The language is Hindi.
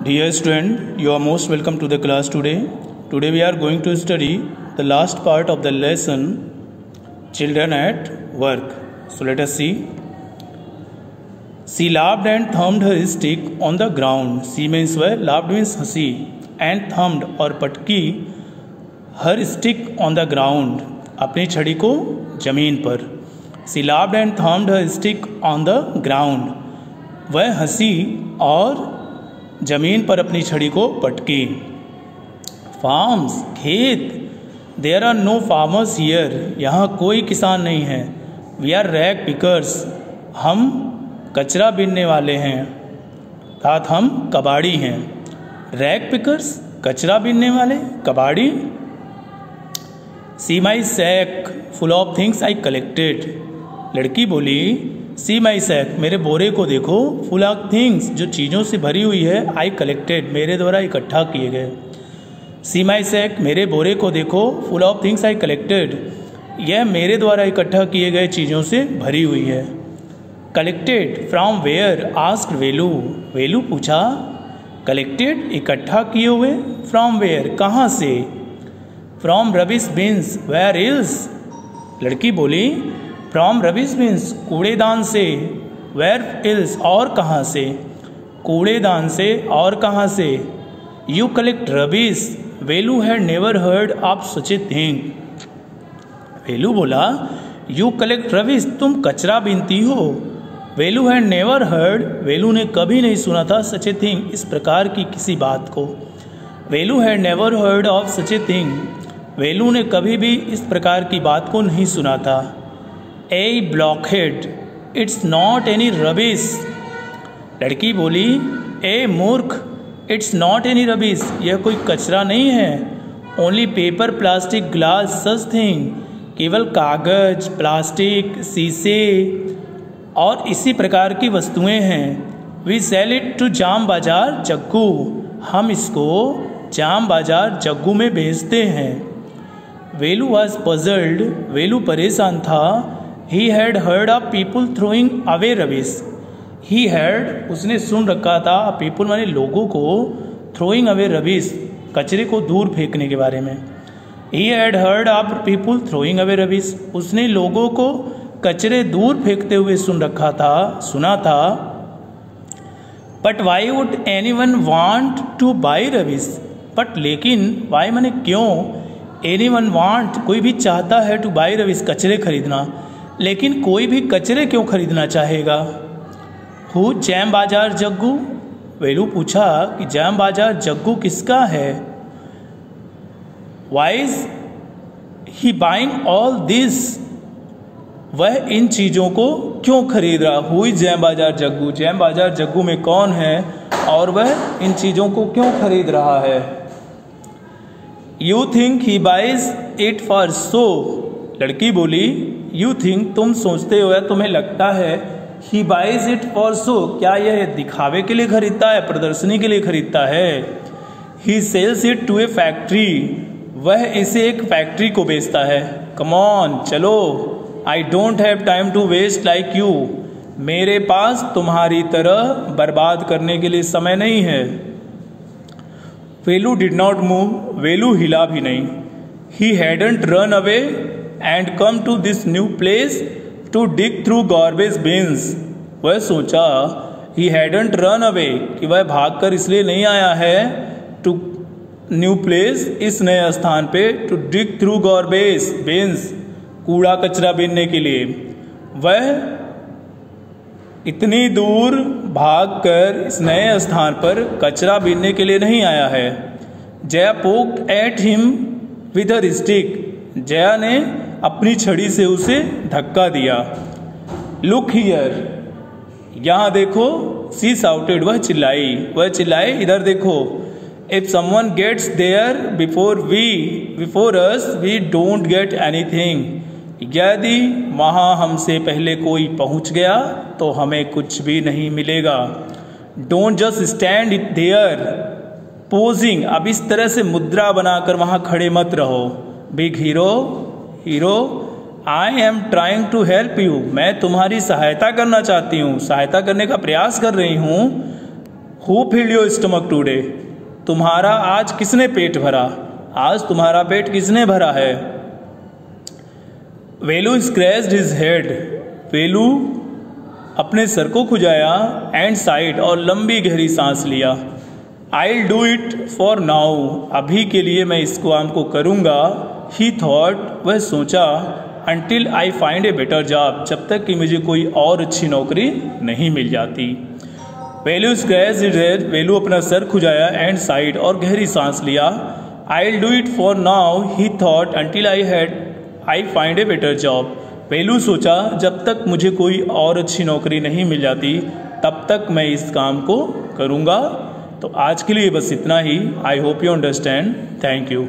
Dear student, you are most welcome to the class today. Today we are going to study the last part of the lesson, Children at Work. So let us see. She laughed and thumbed her stick on the ground. She means where? Laughed means हंसी, and thumbed और पटकी her stick on the ground. अपनी छड़ी को जमीन पर. She laughed and thumbed her stick on the ground. वह हंसी और जमीन पर अपनी छड़ी को पटकी. फार्म्स खेत. There are no farmers here. यहाँ कोई किसान नहीं है. We are rag pickers. हम कचरा बीनने वाले हैं. अर्थात हम कबाड़ी हैं. रैग पिकर्स कचरा बीनने वाले, कबाड़ी. See my sack full of things I collected. लड़की बोली सी माई सैक मेरे बोरे को देखो, फुल ऑफ थिंग्स जो चीज़ों से भरी हुई है, आई कलेक्टेड मेरे द्वारा इकट्ठा किए गए. सी माई सैक मेरे बोरे को देखो, full of things I collected यह मेरे द्वारा इकट्ठा किए गए चीज़ों से भरी हुई है. Collected from where asked Velu. Velu पूछा कलेक्टेड इकट्ठा किए हुए, फ्रॉम वेयर कहाँ से. From rubbish bins where is. लड़की बोली फ्रॉम रबिश बिन्स कूड़ेदान से. वेयर इल्स और कहाँ से. कूड़ेदान से और कहाँ से. You collect rubbish. Velu had never heard of such a thing. Velu बोला यू कलेक्ट रबिश तुम कचरा बीनती हो. Velu had never heard Velu ने कभी नहीं सुना था सच ए थिंग इस प्रकार की किसी बात को. Velu had never heard of such a thing Velu ने कभी भी इस प्रकार की बात को नहीं सुना था. ए ब्लॉकहेड इट्स नॉट एनी रबिश. लड़की बोली ए मूर्ख इट्स नॉट एनी रबिश यह कोई कचरा नहीं है. Only paper plastic glass such thing केवल कागज प्लास्टिक शीशे और इसी प्रकार की वस्तुएं हैं. वी सेल इट टू जाम बाजार जग्गू. हम इसको जाम बाजार जग्गू में बेचते हैं. वेलू वॉज पजल्ड. वेलू परेशान था. He had heard of people throwing away rubbish. He had उसने सुन रखा था. people माने लोगों को, throwing away rubbish कचरे को दूर फेंकने के बारे में. He had heard of people throwing away rubbish उसने लोगों को कचरे दूर फेंकते हुए सुना था. But why would anyone want to buy rubbish? But लेकिन why माने क्यों. Anyone want कोई भी चाहता है to buy rubbish कचरे खरीदना, लेकिन कोई भी कचरे क्यों खरीदना चाहेगा. हु जैम बाजार जग्गू. वेलू पूछा कि जैम बाजार जग्गू किसका है. Why is he buying all this वह इन चीज़ों को क्यों खरीद रहा. हु इज जैम बाजार जग्गू. जैम बाजार जग्गू में कौन है और वह इन चीज़ों को क्यों खरीद रहा है. You think he buys it for show. लड़की बोली यू थिंक तुम सोचते हो या तुम्हें लगता है he buys it for show क्या यह दिखावे के लिए खरीदता है, प्रदर्शनी के लिए खरीदता है. He sells it to a factory वह इसे एक फैक्ट्री को बेचता है. कम ऑन चलो. I don't have time to waste like you मेरे पास तुम्हारी तरह बर्बाद करने के लिए समय नहीं है. Velu did not move. Velu हिला भी नहीं. He hadn't run away and come to this new place to dig through garbage bins. वह सोचा he hadn't run away कि वह भागकर इसलिए नहीं आया है to new place इस नए स्थान पे to dig through garbage bins कूड़ा कचरा बीनने के लिए. वह इतनी दूर भागकर इस नए स्थान पर कचरा बीनने के लिए नहीं आया है. Jaya poked at him with her stick. Jaya ने अपनी छड़ी से उसे धक्का दिया. लुक हियर यहाँ देखो. सी साउटेड वह चिल्लाई इधर देखो. If someone gets there before us we don't get anything. यदि वहाँ हमसे पहले कोई पहुँच गया तो हमें कुछ भी नहीं मिलेगा. Don't just stand it there posing. अब इस तरह से मुद्रा बनाकर वहाँ खड़े मत रहो. Big hero I am trying to help you मैं तुम्हारी सहायता करना चाहती हूँ, सहायता करने का प्रयास कर रही हूँ. Who field your stomach today? तुम्हारा आज किसने पेट भरा? आज तुम्हारा पेट किसने भरा है? वेलू स्क्रैच्ड हिज हेड। वेलू अपने सर को खुजाया एंड साइड और लंबी गहरी सांस लिया। I'll do it for now। अभी के लिए मैं इस काम को करूँगा। He thought, वह सोचा, until I find a better job, जब तक कि मुझे कोई और अच्छी नौकरी नहीं मिल जाती। वेलू स्क्रैच्ड हिज हेड। वेलू अपना सर खुजाया एंड साइड और गहरी सांस लिया। I'll do it for now, he thought, until I find a better job। वेलू सोचा, जब तक मुझे कोई और अच्छी नौकरी नहीं मिल जाती तब तक मैं इस काम को करूँगा। तो आज के लिए बस इतना ही। I hope you understand. Thank you.